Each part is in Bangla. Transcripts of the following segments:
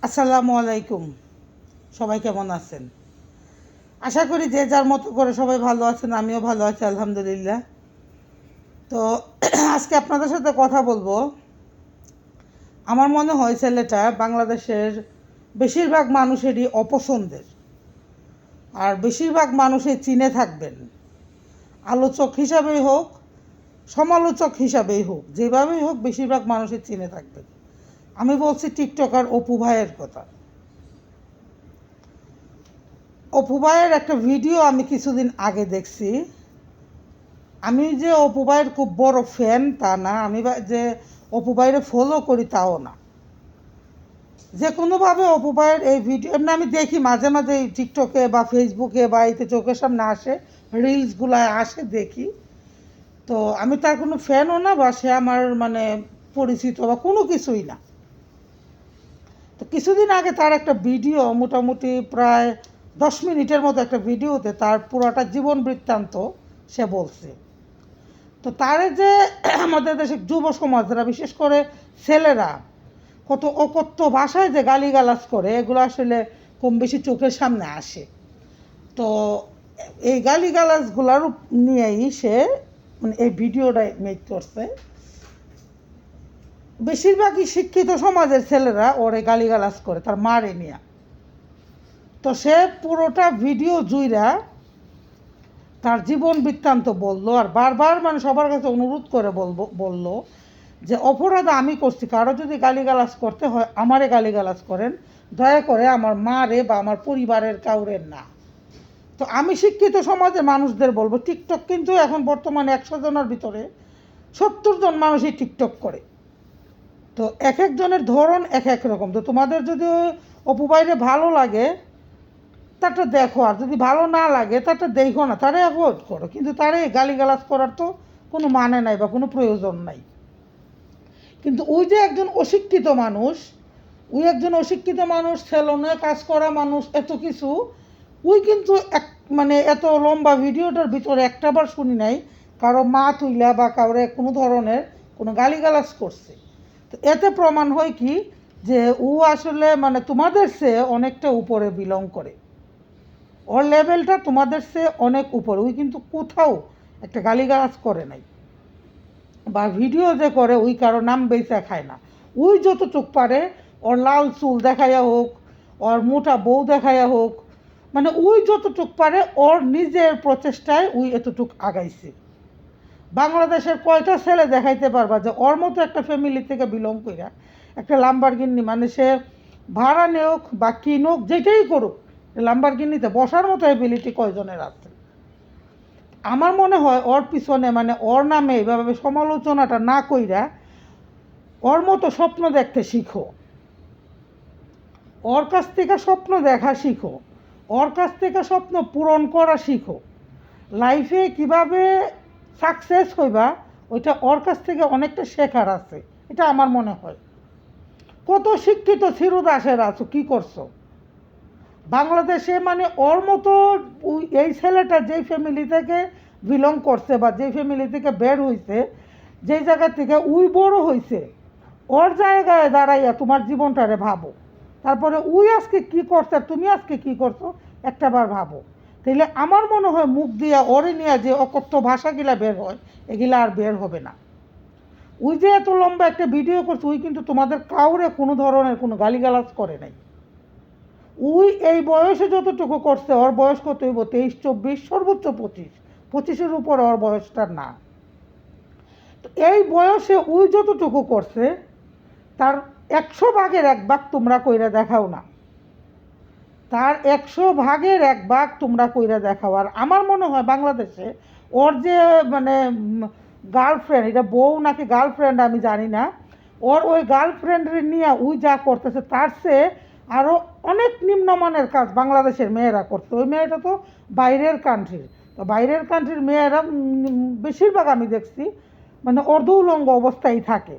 আসসালামু আলাইকুম। সবাই কেমন আছেন? আশা করি যে যার মতো করে সবাই ভালো আছেন, আমিও ভালো আছি আলহামদুলিল্লাহ। তো আজকে আপনাদের সাথে কথা বলবো। আমার মনে হয় ছেলেটা বাংলাদেশের বেশিরভাগ মানুষেরই অপছন্দের, আর বেশিরভাগ মানুষই চিনে থাকবেন। আলোচক হিসাবেই হোক, সমালোচক হিসাবেই হোক, যেভাবেই হোক বেশিরভাগ মানুষই চিনে থাকবেন। আমি বলছি টিকটকার অপু ভাইয়ের কথা। অপু ভাইয়ের একটা ভিডিও আমি কিছুদিন আগে দেখছি। আমি যে অপু ভাইয়ের খুব বড় ফ্যান তা না, আমি যে অপু ভাইয়ের ফলো করি তাও না। যে কোনোভাবে অপু ভাইয়ের এই ভিডিও এমনি আমি দেখি মাঝে মাঝে টিকটকে বা ফেসবুকে বা এতে চোখের সামনে আসে, রিলসগুলো আসে দেখি। তো আমি তার কোনো ফ্যানও না, বা সে আমার মানে পরিচিত বা কোনো কিছুই না। তো কিছুদিন আগে তার একটা ভিডিও, মোটামুটি প্রায় 10 মিনিটের মতো একটা ভিডিওতে তার পুরোটা জীবন বৃত্তান্ত সে বলছে। তো তারে যে আমাদের দেশের যুব সমাজরা, বিশেষ করে ছেলেরা কত অকথ্য ভাষায় যে গালিগালাজ করে, এগুলো আসলে কম বেশি চোখের সামনে আসে। তো এই গালিগালাজগুলোর নিয়েই সে মানে এই ভিডিওটা মেক করছে। বেশিরভাগই শিক্ষিত সমাজের ছেলেরা ওরে গালিগালাজ করে তার মারে নিয়ে। তো সে পুরোটা ভিডিও জুইরা তার জীবন বৃত্তান্ত বললো, আর বারবার মানে সবার কাছে অনুরোধ করে বললো যে অপরাধ আমি করছি, কারো যদি গালিগালাজ করতে হয় আমারে গালিগালাজ করেন, দয়া করে আমার মারে বা আমার পরিবারের কাউরের না। তো আমি শিক্ষিত সমাজের মানুষদের বলবো, টিকটক কিন্তু এখন বর্তমানে 100 জনের ভিতরে 70 জন মানুষই টিকটক করে। তো এক একজনের ধরন এক এক রকম। তো তোমাদের যদি অপু ভাইরে ভালো লাগে তারটা দেখো, আর যদি ভালো না লাগে তারটা দেখো না, তারে অ্যাভয়েড করো, কিন্তু তারে গালিগালাজ করার তো কোনো মানে নাই বা কোনো প্রয়োজন নাই। কিন্তু ওই যে একজন অশিক্ষিত মানুষ, ওই একজন অশিক্ষিত মানুষ, সেলুনে কাজ করা মানুষ, এত কিছু, ওই কিন্তু এক মানে এত লম্বা ভিডিওটার ভিতরে একটাবার শুনি নাই কারো মা তুইলা বা কাউরে কোনো ধরনের কোনো গালিগালাজ করছে। তো এতে প্রমাণ হয় কি, যে ও আসলে মানে তোমাদের চেয়ে অনেকটা উপরে বিলং করে। ওর লেভেলটা তোমাদের চেয়ে অনেক উপরে। ওই কিন্তু কোথাও একটা গালিগালাজ করে নাই, বা ভিডিও যে করে ওই কারো নাম বেচা খায় না। ওই যতটুক পারে ওর লাল চুল দেখাইয়া হোক, ওর মোটা বউ দেখাইয়া হোক, মানে ওই যতটুক পারে ওর নিজের প্রচেষ্টায় ওই এতটুক আগাইছে। বাংলাদেশের কয়টা ছেলে দেখাইতে পারবা যে ওর মতো একটা ফ্যামিলি থেকে বিলং কইরা একটা লাম্বারগিনি, মানে সে ভাড়া নেওক বা কিনুক যেটাই করুক, লাম্বারগিনিতে বসার মতো এবিলিটি কয়জনের আছে? আমার মনে হয় ওর পিছনে মানে ওর নামে এইভাবে সমালোচনাটা না কইরা ওর মতো স্বপ্ন দেখতে শিখো, ওর কাছ থেকে স্বপ্ন দেখা শিখো, ওর কাছ থেকে স্বপ্ন পূরণ করা শিখো। লাইফে কিভাবে সাকসেস হইবা ওইটা ওর কাছ থেকে অনেকটা শেখার আছে, এটা আমার মনে হয়। কত শিক্ষিত ছিরুদাসের আছো, কী করছো বাংলাদেশে? মানে ওর মতো এই ছেলেটা যেই ফ্যামিলি থেকে বিলং করছে বা যেই ফ্যামিলি থেকে বের হইছে, যেই জায়গা থেকে উই বড় হইছে, ওর জায়গায় দাঁড়াইয়া তোমার জীবনটারে ভাবো। তারপরে উই আজকে কি করছে আর তুমি আজকে কি করছো একটাবার ভাবো। তাইলে আমার মনে হয় মুখ দিয়া ওরে নিয়ে যে অকথ্য ভাষাগুলা বের হয়, এগুলা আর বের হবে না। ওই যে এত লম্বা একটা ভিডিও করছে, ওই কিন্তু তোমাদের কাউরে কোনো ধরনের কোনো গালিগালাজ করে নাই। ওই এই বয়সে যতটুকু করছে, ওর বয়স কত হইব? 23-24, সর্বোচ্চ 25, 25-এর উপর ওর বয়সটা না। তো এই বয়সে ওই যতটুকু করছে তার 100 ভাগের 1 ভাগ তোমরা কইরা দেখাও না, তার 100 ভাগের 1 ভাগ তোমরা কইরা দেখাও। আর আমার মনে হয় বাংলাদেশে ওর যে মানে গার্লফ্রেন্ড, এটা বউ নাকি গার্লফ্রেন্ড আমি জানি না, ওর ওই গার্লফ্রেন্ডের নিয়ে ওই যা করতেছে তার চেয়ে আরও অনেক নিম্নমানের কাজ বাংলাদেশের মেয়েরা করছে। ওই মেয়েটা তো বাইরের কান্ট্রির, তো বাইরের কান্ট্রির মেয়েরা বেশিরভাগ আমি দেখছি মানে অর্ধউলঙ্গ অবস্থায় থাকে।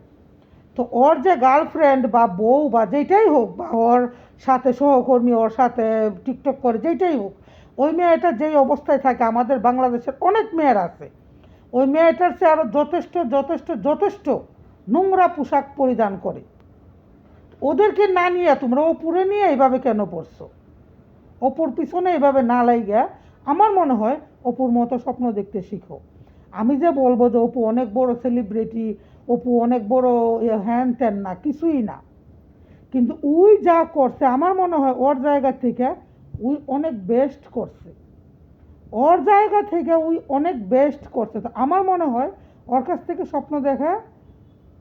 তো ওর যে গার্লফ্রেন্ড বা বউ বা যেটাই হোক, বা ওর সাথে সহকর্মী ওর সাথে টিকটক করে যেটাই হোক, ওই মেয়েটা যেই অবস্থায় থাকে আমাদের বাংলাদেশের অনেক মেয়ের আছে, ওই মেয়েটার চেয়ে আরও যথেষ্ট যথেষ্ট যথেষ্ট নোংরা পোশাক পরিধান করে। ওদেরকে না নিয়ে তোমরা অপুরে নিয়ে এইভাবে কেন পড়ছো? অপুর পিছনে এইভাবে না লাইগা আমার মনে হয় অপুর মতো স্বপ্ন দেখতে শিখো। আমি যে বলবো যে অপু অনেক বড় সেলিব্রিটি, অপু অনেক বড় হ্যান ত্যান না, কিছুই না। কিন্তু ওই যা করছে আমার মনে হয় ওর জায়গা থেকে ওই অনেক বেস্ট করছে। ওর জায়গা থেকে ওই অনেক বেস্ট করছে। তো আমার মনে হয় ওর কাছ থেকে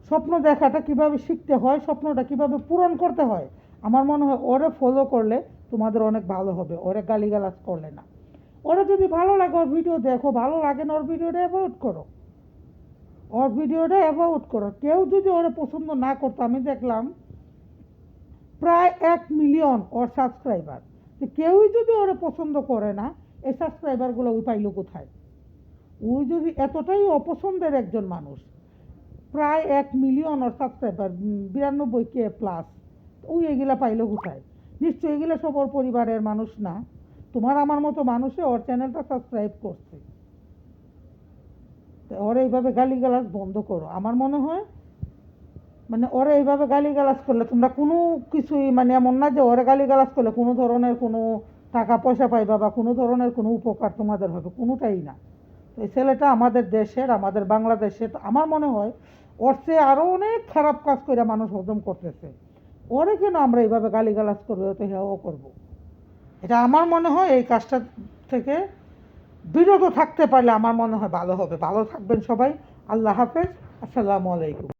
স্বপ্ন দেখাটা কিভাবে শিখতে হয়, স্বপ্নটা কিভাবে পূরণ করতে হয়, আমার মনে হয় ওরে ফলো করলে তোমাদের অনেক ভালো হবে, ওরে গালিগালাজ করলে না। ওরা যদি ভালো লাগে ওর ভিডিও দেখো, ভালো লাগে না ওর ভিডিওটা অ্যাভয়েড করো, কেউ যদি ওরা পছন্দ না করতো, আমি দেখলাম প্রায় 1 মিলিয়ন ওর সাবস্ক্রাইবার, কেউই যদি ওরা পছন্দ করে না, এই সাবস্ক্রাইবারগুলো ওই পাইল কোথায়? ওই যদি এতটাই অপছন্দের একজন মানুষ, প্রায় 1 মিলিয়ন ওর সাবস্ক্রাইবার, 92K প্লাস, ওই এগুলা পাইলো কোথায়? নিশ্চয়ই এগুলো সব ওর পরিবারের মানুষ না, তোমার আমার মতো মানুষে ওর চ্যানেলটা সাবস্ক্রাইব করছে। ওরা এইভাবে গালিগালাজ বন্ধ করো। আমার মনে হয় মানে ওরা এইভাবে গালিগালাজ করলে তোমরা কোনো কিছুই, মানে এমন না যে ওরা গালিগালাজ করলে কোনো ধরনের কোনো টাকা পয়সা পাইবা বা কোনো ধরনের কোনো উপকার তোমাদের হবে, কোনোটাই না। এই ছেলেটা আমাদের দেশের, আমাদের বাংলাদেশের, আমার মনে হয় ওর চেয়ে আরও অনেক খারাপ কাজ করে মানুষ হজম করতেছে। ওরে কেন আমরা এইভাবে গালিগালাজ করবো, তো হেও করবো? এটা আমার মনে হয় এই কাজটা থেকে বিরত থাকতে পারলে আমার মনে হয় ভালো হবে। ভালো থাকবেন সবাই। আল্লাহ হাফেজ। আসসালামু আলাইকুম।